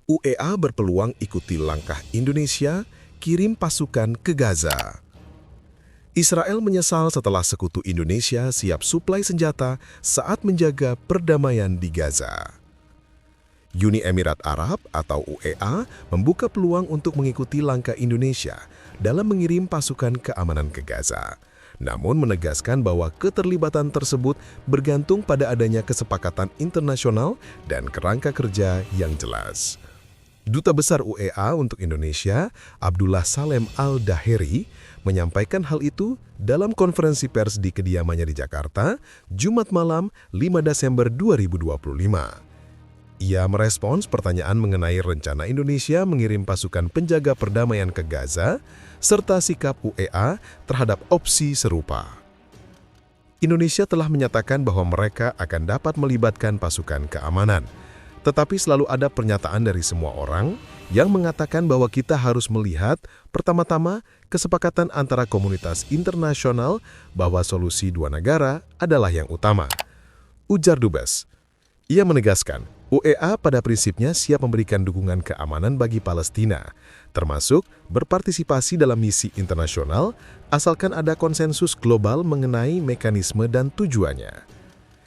UEA berpeluang ikuti langkah Indonesia, kirim pasukan ke Gaza. Israel menyesal setelah sekutu Indonesia siap suplai senjata saat menjaga perdamaian di Gaza. Uni Emirat Arab atau UEA membuka peluang untuk mengikuti langkah Indonesia dalam mengirim pasukan keamanan ke Gaza, namun menegaskan bahwa keterlibatan tersebut bergantung pada adanya kesepakatan internasional dan kerangka kerja yang jelas. Duta Besar UEA untuk Indonesia, Abdullah Salem Al-Daheri, menyampaikan hal itu dalam konferensi pers di kediamannya di Jakarta, Jumat malam 5 Desember 2025. Ia merespons pertanyaan mengenai rencana Indonesia mengirim pasukan penjaga perdamaian ke Gaza, serta sikap UEA terhadap opsi serupa. Indonesia telah menyatakan bahwa mereka akan dapat melibatkan pasukan keamanan, tetapi selalu ada pernyataan dari semua orang yang mengatakan bahwa kita harus melihat pertama-tama kesepakatan antara komunitas internasional bahwa solusi dua negara adalah yang utama. Ujar Dubes. Ia menegaskan, UEA pada prinsipnya siap memberikan dukungan keamanan bagi Palestina, termasuk berpartisipasi dalam misi internasional asalkan ada konsensus global mengenai mekanisme dan tujuannya.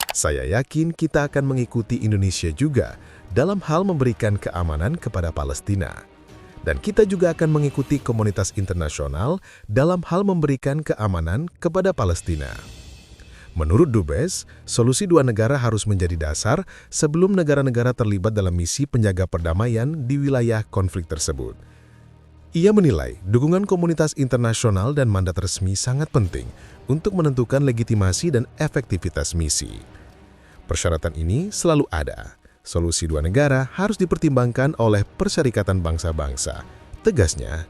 Saya yakin kita akan mengikuti Indonesia juga dalam hal memberikan keamanan kepada Palestina. Dan kita juga akan mengikuti komunitas internasional dalam hal memberikan keamanan kepada Palestina. Menurut Dubes, solusi dua negara harus menjadi dasar sebelum negara-negara terlibat dalam misi penjaga perdamaian di wilayah konflik tersebut. Ia menilai dukungan komunitas internasional dan mandat resmi sangat penting untuk menentukan legitimasi dan efektivitas misi. Persyaratan ini selalu ada. Solusi dua negara harus dipertimbangkan oleh Perserikatan Bangsa-Bangsa, tegasnya.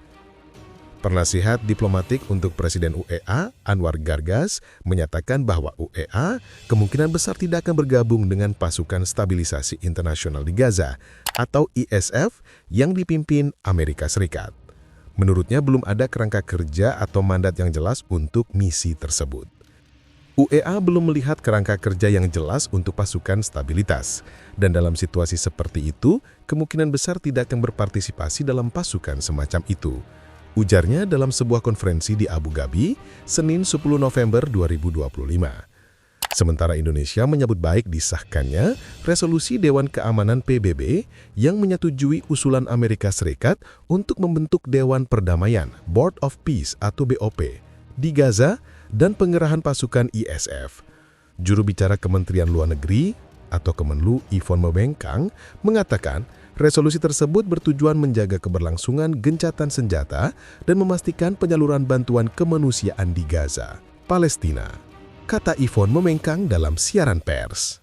Penasihat diplomatik untuk Presiden UEA, Anwar Gargas, menyatakan bahwa UEA kemungkinan besar tidak akan bergabung dengan Pasukan Stabilisasi Internasional di Gaza atau ISF yang dipimpin Amerika Serikat. Menurutnya belum ada kerangka kerja atau mandat yang jelas untuk misi tersebut. UEA belum melihat kerangka kerja yang jelas untuk pasukan stabilitas, dan dalam situasi seperti itu, kemungkinan besar tidak akan berpartisipasi dalam pasukan semacam itu. Ujarnya dalam sebuah konferensi di Abu Dhabi, Senin 10 November 2025. Sementara Indonesia menyambut baik disahkannya resolusi Dewan Keamanan PBB yang menyetujui usulan Amerika Serikat untuk membentuk Dewan Perdamaian Board of Peace atau BOP di Gaza dan pengerahan pasukan ISF. Juru bicara Kementerian Luar Negeri atau Kemenlu Yvonne Membengkang mengatakan resolusi tersebut bertujuan menjaga keberlangsungan gencatan senjata dan memastikan penyaluran bantuan kemanusiaan di Gaza, Palestina, kata Yvonne Membengkang dalam siaran pers.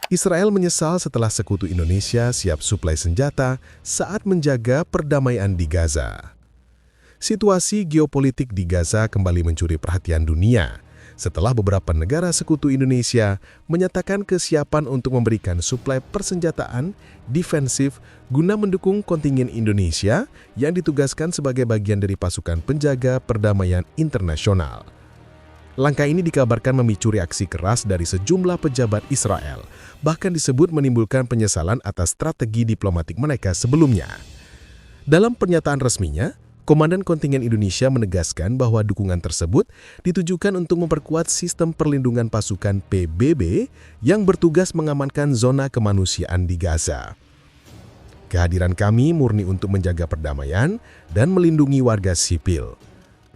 Israel menyesal setelah sekutu Indonesia siap suplai senjata saat menjaga perdamaian di Gaza. Situasi geopolitik di Gaza kembali mencuri perhatian dunia setelah beberapa negara sekutu Indonesia menyatakan kesiapan untuk memberikan suplai persenjataan defensif guna mendukung kontingen Indonesia yang ditugaskan sebagai bagian dari pasukan penjaga perdamaian internasional. Langkah ini dikabarkan memicu reaksi keras dari sejumlah pejabat Israel, bahkan disebut menimbulkan penyesalan atas strategi diplomatik mereka sebelumnya. Dalam pernyataan resminya, Komandan Kontingen Indonesia menegaskan bahwa dukungan tersebut ditujukan untuk memperkuat sistem perlindungan pasukan PBB yang bertugas mengamankan zona kemanusiaan di Gaza. Kehadiran kami murni untuk menjaga perdamaian dan melindungi warga sipil.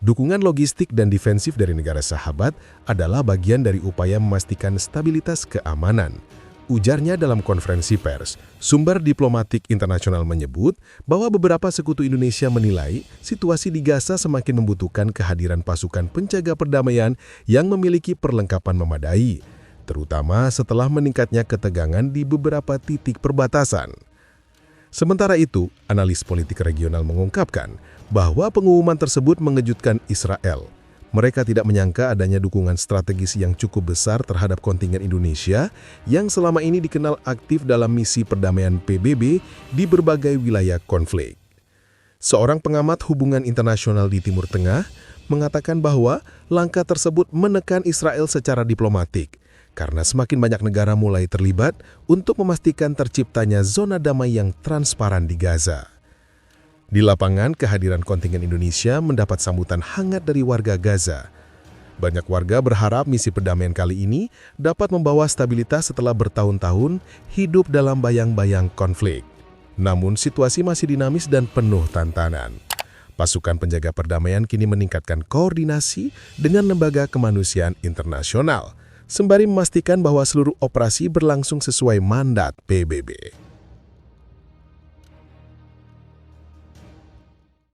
Dukungan logistik dan defensif dari negara sahabat adalah bagian dari upaya memastikan stabilitas keamanan. Ujarnya dalam konferensi pers. Sumber diplomatik internasional menyebut bahwa beberapa sekutu Indonesia menilai situasi di Gaza semakin membutuhkan kehadiran pasukan penjaga perdamaian yang memiliki perlengkapan memadai, terutama setelah meningkatnya ketegangan di beberapa titik perbatasan. Sementara itu, analis politik regional mengungkapkan bahwa pengumuman tersebut mengejutkan Israel. Mereka tidak menyangka adanya dukungan strategis yang cukup besar terhadap kontingen Indonesia yang selama ini dikenal aktif dalam misi perdamaian PBB di berbagai wilayah konflik. Seorang pengamat hubungan internasional di Timur Tengah mengatakan bahwa langkah tersebut menekan Israel secara diplomatik karena semakin banyak negara mulai terlibat untuk memastikan terciptanya zona damai yang transparan di Gaza. Di lapangan, kehadiran kontingen Indonesia mendapat sambutan hangat dari warga Gaza. Banyak warga berharap misi perdamaian kali ini dapat membawa stabilitas setelah bertahun-tahun hidup dalam bayang-bayang konflik. Namun, situasi masih dinamis dan penuh tantangan. Pasukan penjaga perdamaian kini meningkatkan koordinasi dengan lembaga kemanusiaan internasional, sembari memastikan bahwa seluruh operasi berlangsung sesuai mandat PBB.